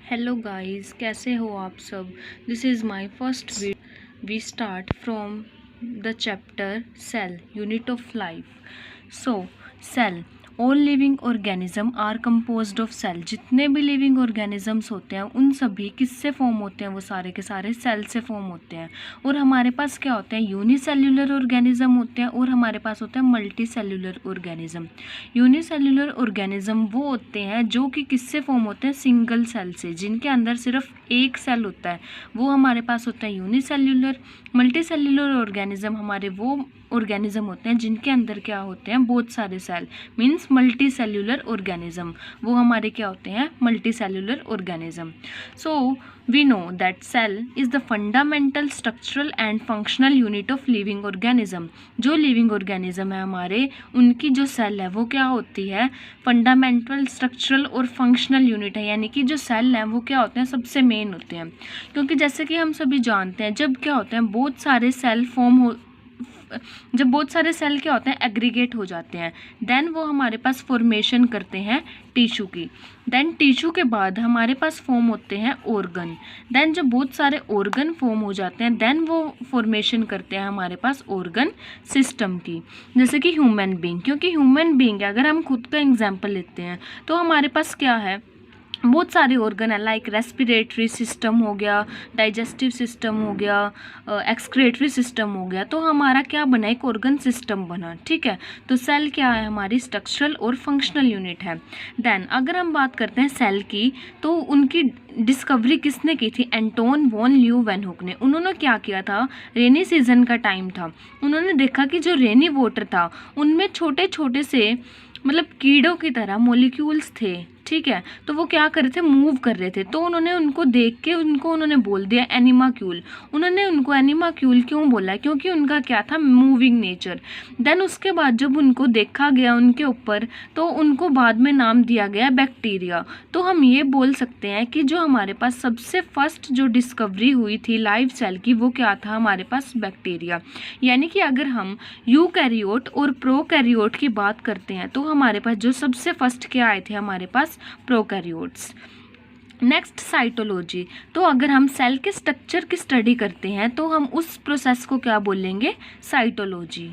Hello guys, कैसे हो आप सब। This is my first we start from the chapter cell unit of life. So cell, all living organism are composed of cell. जितने भी living organisms होते हैं उन सभी किससे फॉर्म होते हैं, वो सारे के सारे सेल से फॉर्म होते हैं। और हमारे पास क्या होते हैं, यूनिसेल्युलर ऑर्गेनिज्म होते हैं और हमारे पास होते हैं multi cellular organism. Unicellular organism वो होते हैं जो कि किससे फॉर्म होते हैं, सिंगल सेल से, जिनके अंदर सिर्फ एक सेल होता है, वो हमारे पास होता है यूनिसेल्युलर। मल्टी सेल्युलर ऑर्गेनिज्म हमारे वो ऑर्गेनिज्म होते हैं जिनके अंदर क्या होते हैं, बहुत सारे cell, means multi cellular organism, वो हमारे क्या होते हैं, multi cellular organism. So we know that cell is the fundamental structural and functional unit of living organism. जो लिविंग ऑर्गेनिज्म है हमारे, उनकी जो सेल है वो क्या होती है, फंडामेंटल स्ट्रक्चरल और फंक्शनल यूनिट है, यानी कि जो सेल हैं वो क्या होते हैं, सबसे मेन होते हैं। क्योंकि जैसे कि हम सभी जानते हैं, जब क्या होते हैं, बहुत सारे सेल जब बहुत सारे सेल क्या होते हैं, एग्रीगेट हो जाते हैं, देन वो हमारे पास फॉर्मेशन करते हैं टिश्यू की। देन टिश्यू के बाद हमारे पास फॉर्म होते हैं ऑर्गन। देन जब बहुत सारे ऑर्गन फॉर्म हो जाते हैं, देन वो फॉर्मेशन करते हैं हमारे पास ऑर्गन सिस्टम की। जैसे कि ह्यूमन बीइंग, क्योंकि ह्यूमन बीइंग अगर हम खुद का एग्जांपल लेते हैं तो हमारे पास क्या है, बहुत सारे ऑर्गन है, लाइक रेस्पिरेटरी सिस्टम हो गया, डाइजेस्टिव सिस्टम हो गया, एक्सक्रेटरी सिस्टम हो गया। तो हमारा क्या बना, एक ऑर्गन सिस्टम बना, ठीक है। तो सेल क्या है, हमारी स्ट्रक्चरल और फंक्शनल यूनिट है। देन अगर हम बात करते हैं सेल की, तो उनकी डिस्कवरी किसने की थी, एंटोन वॉन ल्यूवेनहुक ने। उन्होंने क्या किया था, रेनी सीजन का टाइम था, उन्होंने देखा कि जो रेनी वाटर था उनमें छोटे छोटे से मतलब कीड़ों की तरह मॉलिक्यूल्स थे, ठीक है। तो वो क्या कर रहे थे, मूव कर रहे थे। तो उन्होंने उनको देख के उन्होंने बोल दिया एनिमाक्यूल। उन्होंने उनको एनिमाक्यूल क्यों बोला, क्योंकि उनका क्या था, मूविंग नेचर। देन उसके बाद जब उनको देखा गया उनके ऊपर, तो उनको बाद में नाम दिया गया बैक्टीरिया। तो हम ये बोल सकते हैं कि जो हमारे पास सबसे फर्स्ट जो डिस्कवरी हुई थी लाइव सेल की, वो क्या था, हमारे पास बैक्टीरिया। यानी कि अगर हम यूकैरियोट और प्रोकैरियोट की बात करते हैं तो हमारे पास जो सबसे फर्स्ट क्या आए थे, हमारे पास प्रोकैरियोट्स। Next cytology. तो अगर हम सेल के स्ट्रक्चर की स्टडी करते हैं तो हम उस प्रोसेस को क्या बोलेंगे, साइटोलॉजी।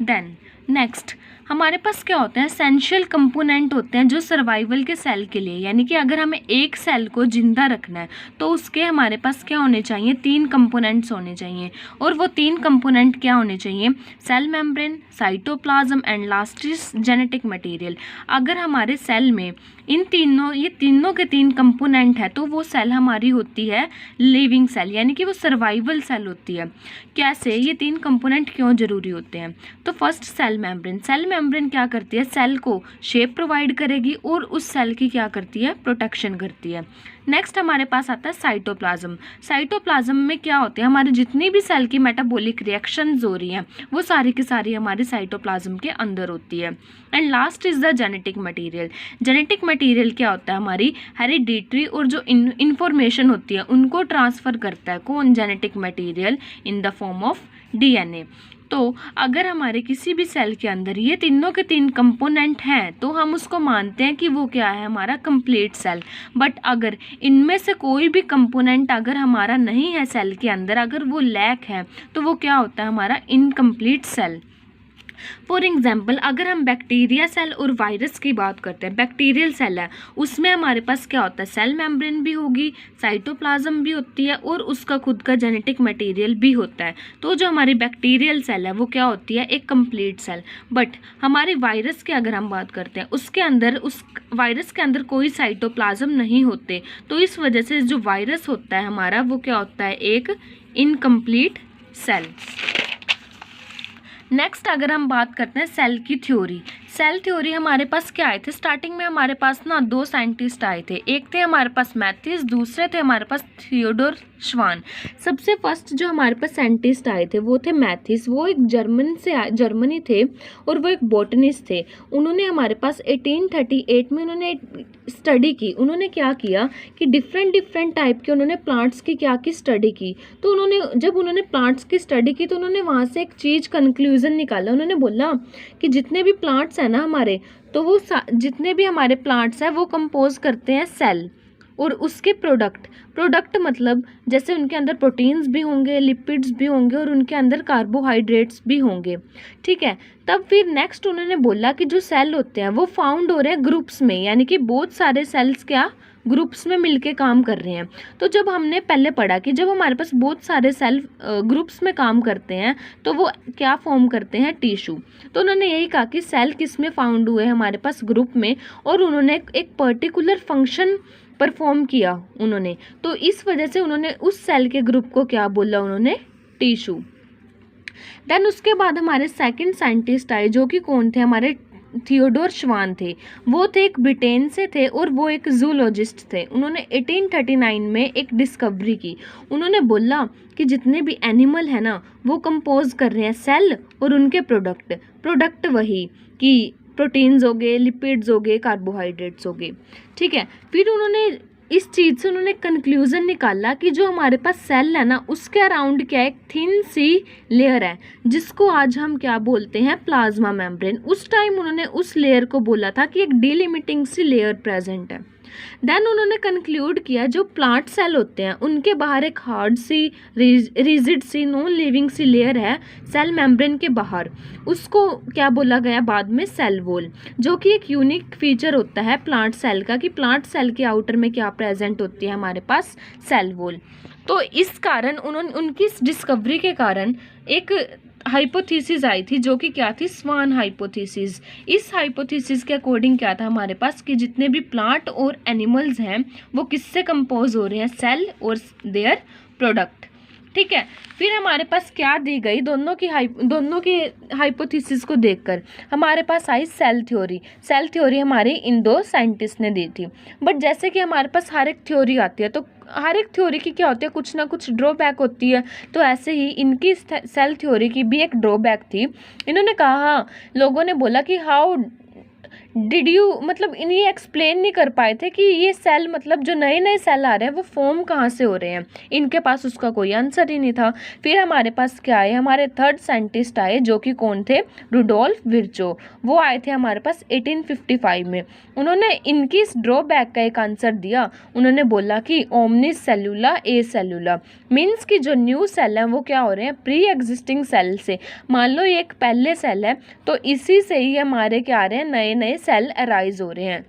देन नेक्स्ट हमारे पास क्या होते हैं, एसेंशियल कंपोनेंट होते हैं जो सर्वाइवल के सेल के लिए, यानी कि अगर हमें एक सेल को जिंदा रखना है तो उसके हमारे पास क्या होने चाहिए, 3 कंपोनेंट्स होने चाहिए। और वो 3 कंपोनेंट क्या होने चाहिए, cell membrane, cytoplasm and last is genetic material. अगर हमारे सेल में ये तीनों के 3 कंपोनेंट है तो वो सेल हमारी होती है लिविंग सेल, यानी कि वो सर्वाइवल सेल होती है। कैसे, ये 3 कंपोनेंट क्यों जरूरी होते हैं, तो first cell membrane. Cell membrane क्या करती है, सेल को शेप प्रोवाइड करेगी और उस सेल की क्या करती है, प्रोटेक्शन करती है। नेक्स्ट हमारे पास आता है साइटोप्लाज्म। साइटोप्लाज्म में क्या होते हैं, हमारे जितनी भी सेल की मेटाबॉलिक रिएक्शंस हो रही हैं वो सारी की सारी हमारे साइटोप्लाज्म के अंदर होती है। And last is the genetic material. Genetic material क्या होता है, हमारी हेरिडिटरी और जो इंफॉर्मेशन होती है उनको ट्रांसफ़र करता है कौन, genetic material in the form of DNA. तो अगर हमारे किसी भी सेल के अंदर ये तीनों के 3 कंपोनेंट हैं तो हम उसको मानते हैं कि वो क्या है, हमारा कंप्लीट सेल। बट अगर इनमें से कोई भी कंपोनेंट अगर हमारा नहीं है सेल के अंदर, अगर वो लैक है, तो वो क्या होता है, हमारा इनकम्प्लीट सेल। फॉर एग्जाम्पल अगर हम बैक्टीरिया सेल और वायरस की बात करते हैं, बैक्टीरियल सेल है उसमें हमारे पास क्या होता है, सेल मेम्ब्रेन भी होगी, साइटोप्लाज्म भी होती है और उसका खुद का जेनेटिक मटेरियल भी होता है। तो जो हमारी बैक्टीरियल सेल है वो क्या होती है, एक कंप्लीट सेल। बट हमारी वायरस की अगर हम बात करते हैं, उसके अंदर उस वायरस के अंदर कोई साइटोप्लाज्म नहीं होते, तो इस वजह से जो वायरस होता है हमारा वो क्या होता है, एक इनकम्प्लीट सेल। नेक्स्ट अगर हम बात करते हैं सेल की थ्योरी। सेल थ्योरी हमारे पास क्या आए थे, स्टार्टिंग में हमारे पास ना 2 साइंटिस्ट आए थे, एक थे हमारे पास मैथिस, दूसरे थे हमारे पास थियोडोर श्वान। सबसे फर्स्ट जो हमारे पास साइंटिस्ट आए थे वो थे मैथिस। वो एक जर्मनी थे और वो एक बॉटनिस्ट थे। उन्होंने हमारे पास 1838 में उन्होंने स्टडी की। उन्होंने क्या किया कि डिफरेंट टाइप के उन्होंने प्लांट्स की क्या की स्टडी की। तो जब उन्होंने प्लांट्स की स्टडी की तो उन्होंने वहाँ से एक चीज़ कंक्लूजन निकाला। उन्होंने बोला कि जितने भी प्लांट्स हैं ना हमारे, तो वो जितने भी हमारे प्लांट्स हैं वो कंपोज करते हैं सेल। और उसके प्रोडक्ट मतलब जैसे उनके अंदर प्रोटीन्स भी होंगे, लिपिड्स भी होंगे और उनके अंदर कार्बोहाइड्रेट्स भी होंगे, ठीक है। तब फिर नेक्स्ट उन्होंने बोला कि जो सेल होते हैं वो फाउंड हो रहे हैं ग्रुप्स में, यानी कि बहुत सारे सेल्स क्या ग्रुप्स में मिलके काम कर रहे हैं। तो जब हमने पहले पढ़ा कि जब हमारे पास बहुत सारे सेल ग्रुप्स में काम करते हैं तो वो क्या फॉर्म करते हैं, टिश्यू। तो उन्होंने यही कहा कि सेल किस में फाउंड हुए हमारे पास, ग्रुप में, और उन्होंने एक पर्टिकुलर फंक्शन परफॉर्म किया उन्होंने, तो इस वजह से उन्होंने उस सेल के ग्रुप को क्या बोला, उन्होंने टिश्यू। देन उसके बाद हमारे सेकंड साइंटिस्ट आए जो कि कौन थे, हमारे थियोडोर श्वान थे। वो थे एक ब्रिटेन से थे और वो एक जूलॉजिस्ट थे। उन्होंने 1839 में एक डिस्कवरी की। उन्होंने बोला कि जितने भी एनिमल है ना वो कंपोज कर रहे हैं सेल और उनके प्रोडक्ट वही कि प्रोटीन्स हो गए, लिपिड्स हो गए, कार्बोहाइड्रेट्स हो गए, ठीक है। फिर उन्होंने इस चीज़ से उन्होंने कंक्लूजन निकाला कि जो हमारे पास सेल है ना उसके अराउंड क्या एक थिन सी लेयर है जिसको आज हम क्या बोलते हैं, प्लाज्मा मेम्ब्रेन। उस टाइम उन्होंने उस लेयर को बोला था कि एक डिलिमिटिंग सी लेयर प्रेजेंट है। देन उन्होंने कंक्लूड किया जो प्लांट सेल होते हैं उनके बाहर एक हार्ड सी रिजिड सी नॉन लिविंग सी लेयर है सेल मेम्ब्रेन के बाहर, उसको क्या बोला गया बाद में, सेल वॉल, जो कि एक यूनिक फीचर होता है प्लांट सेल का कि प्लांट सेल के आउटर में क्या प्रेजेंट होती है हमारे पास, सेल वॉल। तो इस कारण उन्होंने उनकी इस डिस्कवरी के कारण एक हाइपोथेसिस आई थी जो कि क्या थी, स्वान हाइपोथेसिस। इस हाइपोथेसिस के अकॉर्डिंग क्या था हमारे पास कि जितने भी प्लांट और एनिमल्स हैं वो किससे कंपोज हो रहे हैं, सेल और देयर प्रोडक्ट, ठीक है। फिर हमारे पास क्या दी गई, दोनों की हाइपोथेसिस को देखकर हमारे पास आई सेल थ्योरी हमारी इन दो साइंटिस्ट ने दी थी। बट जैसे कि हमारे पास हर एक थ्योरी आती है तो हर एक थ्योरी की क्या होती है, कुछ ना कुछ ड्रॉबैक होती है। तो ऐसे ही इनकी सेल थ्योरी की भी एक ड्रॉबैक थी। इन्होंने कहा, लोगों ने बोला कि हाउ डिड यू, मतलब इन्हें एक्सप्लेन नहीं कर पाए थे कि ये सेल, मतलब जो नए नए सेल आ रहे हैं वो फॉर्म कहाँ से हो रहे हैं, इनके पास उसका कोई आंसर ही नहीं था। फिर हमारे पास क्या आए, हमारे थर्ड साइंटिस्ट आए जो कि कौन थे, रुडोल्फ विर्चो। वो आए थे हमारे पास 1855 में। उन्होंने इनकी इस ड्रॉबैक का एक आंसर दिया। उन्होंने बोला कि ओमनिस सेलुला ए सेलुला, मीन्स कि जो न्यू सेल है वो क्या हो रहे हैं, प्री एग्जिस्टिंग सेल से। मान लो ये एक पहले सेल है तो इसी से ही हमारे क्या आ रहे हैं, नए नए सेल अराइज हो रहे हैं।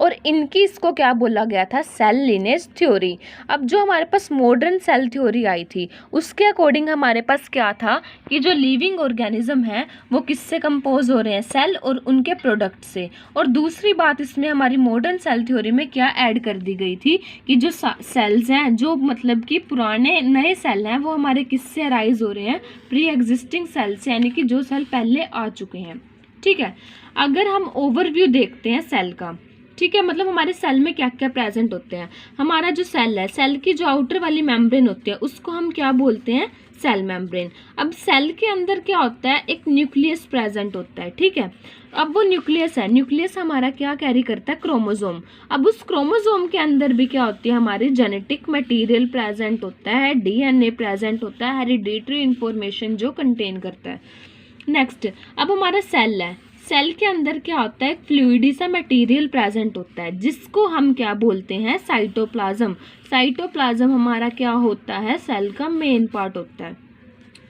और इनकी इसको क्या बोला गया था, सेल लिनेज थ्योरी। अब जो हमारे पास मॉडर्न सेल थ्योरी आई थी उसके अकॉर्डिंग हमारे पास क्या था कि जो लिविंग ऑर्गेनिज्म है वो किससे कंपोज हो रहे हैं, सेल और उनके प्रोडक्ट से। और दूसरी बात इसमें हमारी मॉडर्न सेल थ्योरी में क्या ऐड कर दी गई थी कि जो सेल्स हैं, जो मतलब कि पुराने नए सेल हैं, वो हमारे किससे अराइज हो रहे हैं, प्री एग्जिस्टिंग सेल से, यानी कि जो सेल पहले आ चुके हैं, ठीक है। अगर हम ओवरव्यू देखते हैं सेल का, ठीक है, मतलब हमारे सेल में क्या क्या प्रेजेंट होते हैं। हमारा जो सेल है, सेल की जो आउटर वाली मेम्ब्रेन होती है उसको हम क्या बोलते हैं, सेल मेम्ब्रेन। अब सेल के अंदर क्या होता है, एक न्यूक्लियस प्रेजेंट होता है, ठीक है। अब वो न्यूक्लियस है, न्यूक्लियस हमारा क्या कैरी करता है, क्रोमोसोम। अब उस क्रोमोसोम के अंदर भी क्या होती है, हमारी जेनेटिक मटेरियल प्रेजेंट होता है, डीएनए प्रेजेंट होता है, हेरिडिटरी इंफॉर्मेशन जो कंटेन करता है। नेक्स्ट, अब हमारा सेल है, सेल के अंदर क्या होता है, एक फ्लूइडी सा मटेरियल प्रेजेंट होता है जिसको हम क्या बोलते हैं, साइटोप्लाज्म। साइटोप्लाज्म हमारा क्या होता है, सेल का मेन पार्ट होता है,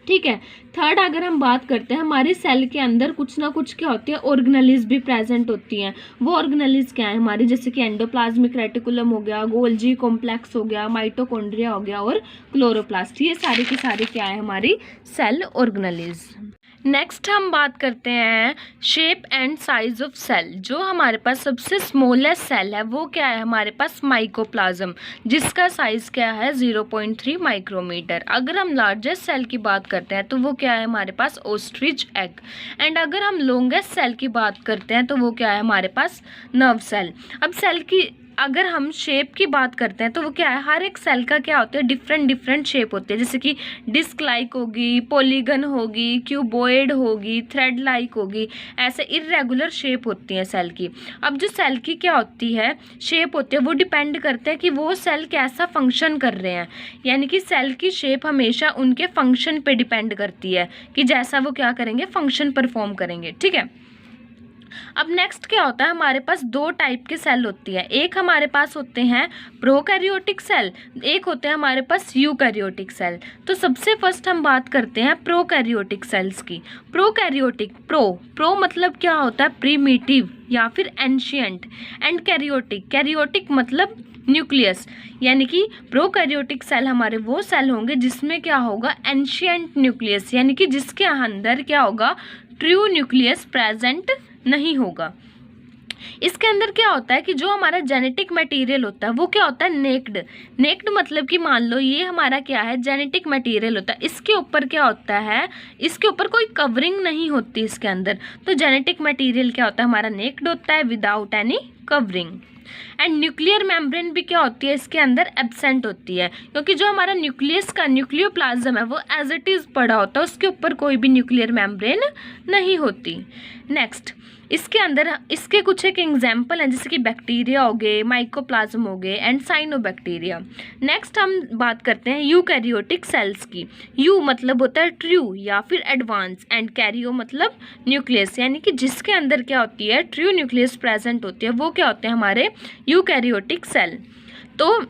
ठीक है। थर्ड, अगर हम बात करते हैं, हमारे सेल के अंदर कुछ ना कुछ क्या होती है, ऑर्गेनेलिज भी प्रेजेंट होती हैं। वो ऑर्गेनेलिज क्या है हमारी, जैसे कि एंडोप्लाज्मिक रेटिकुलम हो गया, गोल्जी कॉम्प्लेक्स हो गया, माइटोकॉन्ड्रिया हो गया और क्लोरोप्लास्ट, ये सारी की सारी क्या है, हमारी सेल ऑर्गेनेलिज। नेक्स्ट हम बात करते हैं shape and size of cell. जो हमारे पास सबसे स्मॉलेस्ट सेल है वो क्या है, हमारे पास माइकोप्लाज्म, जिसका साइज क्या है, 0.3 माइक्रोमीटर। अगर हम लार्जेस्ट सेल की बात करते हैं तो वो क्या है हमारे पास, ऑस्ट्रिच एग। एंड अगर हम लॉन्गेस्ट सेल की बात करते हैं तो वो क्या है हमारे पास, नर्व सेल। अब सेल की अगर हम शेप की बात करते हैं तो वो क्या है, हर एक सेल का क्या होता है, डिफरेंट शेप होते हैं, जैसे कि डिस्क लाइक होगी, पॉलीगन होगी, क्यूबॉइड होगी, थ्रेड लाइक होगी, ऐसे इर्रेगुलर शेप होती हैं सेल की। अब जो सेल की क्या होती है, शेप होती है, वो डिपेंड करते हैं कि वो सेल कैसा फंक्शन कर रहे हैं, यानी कि सेल की शेप हमेशा उनके फंक्शन पे डिपेंड करती है कि जैसा वो क्या करेंगे, फंक्शन परफॉर्म करेंगे, ठीक है। अब नेक्स्ट क्या होता है, हमारे पास दो टाइप के सेल होती है। एक हमारे पास होते हैं प्रोकैरियोटिक सेल, एक होते हैं हमारे पास यूकैरियोटिक सेल। तो सबसे फर्स्ट हम बात करते हैं प्रोकैरियोटिक सेल्स की। प्रोकैरियोटिक, प्रो मतलब क्या होता है, प्रीमिटिव या फिर एंशियंट, एंड कैरियोटिक, कैरियोटिक मतलब न्यूक्लियस, यानी कि प्रोकैरियोटिक सेल हमारे वो सेल होंगे जिसमें क्या होगा, एंशियंट न्यूक्लियस, यानी कि जिसके अंदर क्या होगा, ट्रू न्यूक्लियस प्रेजेंट नहीं होगा। इसके अंदर क्या होता है कि जो हमारा जेनेटिक मटेरियल होता है वो क्या होता है, नेक्ड। नेक्ड मतलब कि मान लो ये हमारा क्या है, जेनेटिक मटेरियल होता है, इसके ऊपर क्या होता है, इसके ऊपर कोई कवरिंग नहीं होती इसके अंदर। तो जेनेटिक मटेरियल क्या होता है, हमारा नेक्ड होता है without any covering. And nuclear membrane भी क्या होती है, इसके अंदर एब्सेंट होती है, क्योंकि जो हमारा न्यूक्लियस का न्यूक्लियोप्लाज्म है वो एज इट इज़ पड़ा होता है, उसके ऊपर कोई भी न्यूक्लियर मेम्ब्रेन नहीं होती। नेक्स्ट, इसके अंदर इसके कुछ एक एग्जाम्पल हैं, जैसे कि बैक्टीरिया हो गए, माइकोप्लाज्म हो गए एंड साइनोबैक्टीरिया। नेक्स्ट हम बात करते हैं यूकैरियोटिक सेल्स की। यू मतलब होता है ट्रू या फिर एडवांस, एंड कैरियो मतलब न्यूक्लियस, यानी कि जिसके अंदर क्या होती है, ट्रू न्यूक्लियस प्रेजेंट होती है, वो क्या होते हैं, हमारे यूकैरियोटिक सेल। तो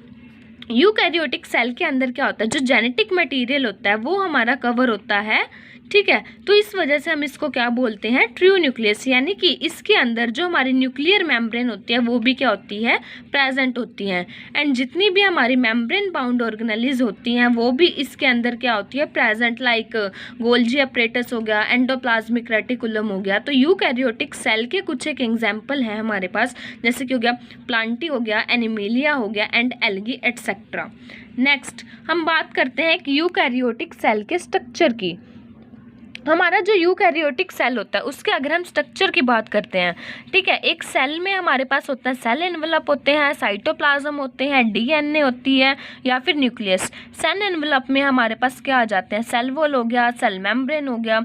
यूकैरियोटिक सेल के अंदर क्या होता है, जो जेनेटिक मटेरियल होता है वो हमारा कवर होता है, ठीक है। तो इस वजह से हम इसको क्या बोलते हैं, ट्रू न्यूक्लियस, यानी कि इसके अंदर जो हमारी न्यूक्लियर मेम्ब्रेन होती है वो भी क्या होती है, प्रेजेंट होती हैं। एंड जितनी भी हमारी मेम्ब्रेन बाउंड ऑर्गेनेलिज होती हैं वो भी इसके अंदर क्या होती है, प्रेजेंट, लाइक गोल्जी अपरेटस हो गया, एंडोप्लाज्मिक रेटिकुलम हो गया। तो यूकैरियोटिक सेल के कुछ एक एग्जाम्पल है हमारे पास, जैसे कि हो गया प्लांटी हो गया, एनिमेलिया हो गया एंड एल्गी एटसेट्रा। नेक्स्ट हम बात करते हैं कि यूकैरियोटिक सेल के स्ट्रक्चर की। हमारा जो यूकैरियोटिक सेल होता है उसके अगर हम स्ट्रक्चर की बात करते हैं, ठीक है, एक सेल में हमारे पास होता है सेल एनवेलप होते हैं, साइटोप्लाज्म होते हैं, डीएनए होती है या फिर न्यूक्लियस। सेल एनवेलप में हमारे पास क्या आ जाते हैं, सेल वॉल हो गया, सेल मेम्ब्रेन हो गया,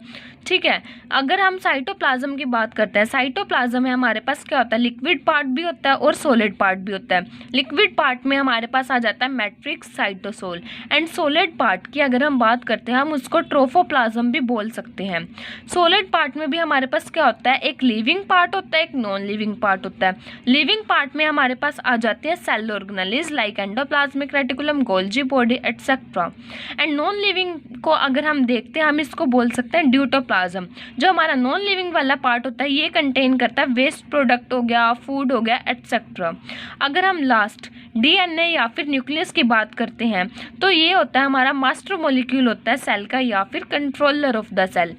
ठीक है। अगर हम साइटोप्लाज्म की बात करते हैं, साइटोप्लाज्म में हमारे पास क्या होता है, लिक्विड पार्ट भी होता है और सॉलिड पार्ट भी होता है। लिक्विड पार्ट में हमारे पास आ जाता है matrix, cytosol, and solid part की अगर हम बात करते हैं हम उसको ट्रोफोप्लाज्म भी बोल सकते हैं। सॉलिड पार्ट में भी हमारे पास क्या होता है, एक लिविंग पार्ट होता है, एक नॉन लिविंग पार्ट होता है। लिविंग पार्ट में हमारे पास आ जाते हैं cell organelles like endoplasmic reticulum, Golgi body etcetera. And non living को अगर हम देखते हैं हम इसको बोल सकते हैं ड्यूटोप्लाज्म। जो हमारा नॉन लिविंग वाला पार्ट होता है ये कंटेन करता है वेस्ट प्रोडक्ट हो गया, फूड हो गया एटसेट्रा। अगर हम लास्ट डीएनए या फिर न्यूक्लियस की बात करते हैं तो ये होता है हमारा मास्टर मॉलिक्यूल होता है सेल का या फिर controller of the cell.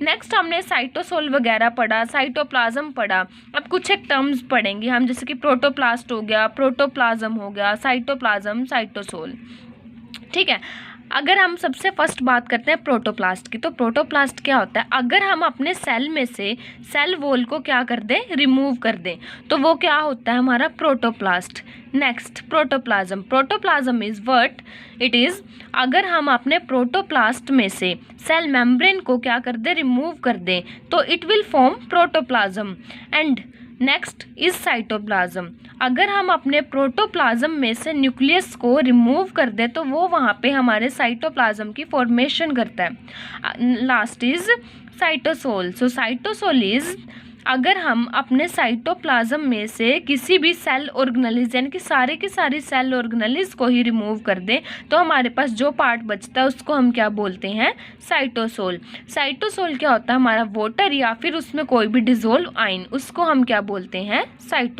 Next हमने साइटोसोल वगैरह पढ़ा, साइटोप्लाज्म पढ़ा। अब कुछ एक टर्म्स पढ़ेंगे हम, जैसे कि प्रोटोप्लास्ट हो गया, प्रोटोप्लाज्म हो गया, साइटोप्लाज्म, साइटोसोल, ठीक है। अगर हम सबसे फर्स्ट बात करते हैं प्रोटोप्लास्ट की, तो प्रोटोप्लास्ट क्या होता है, अगर हम अपने सेल में से सेल वॉल को क्या कर दें, रिमूव कर दें, तो वो क्या होता है हमारा protoplast. Next protoplasm, protoplasm is what it is, अगर हम अपने प्रोटोप्लास्ट में से सेल मेम्ब्रेन को क्या कर दें, रिमूव कर दें, तो it will form protoplasm. And next is cytoplasm, अगर हम अपने प्रोटोप्लाज्म में से न्यूक्लियस को रिमूव कर दें तो वो वहाँ पे हमारे साइटोप्लाज्म की फॉर्मेशन करता है। Last is cytosol. So cytosol is, अगर हम अपने साइटोप्लाज्म में से किसी भी सेल ऑर्गेनेलिज यानी कि सारे के सारे सेल ऑर्गेनेलिज को ही रिमूव कर दें तो हमारे पास जो पार्ट बचता है उसको हम क्या बोलते हैं, साइटोसोल। साइटोसोल क्या होता है, हमारा वाटर या फिर उसमें कोई भी डिजोल्व आयन, उसको हम क्या बोलते हैं, साइटो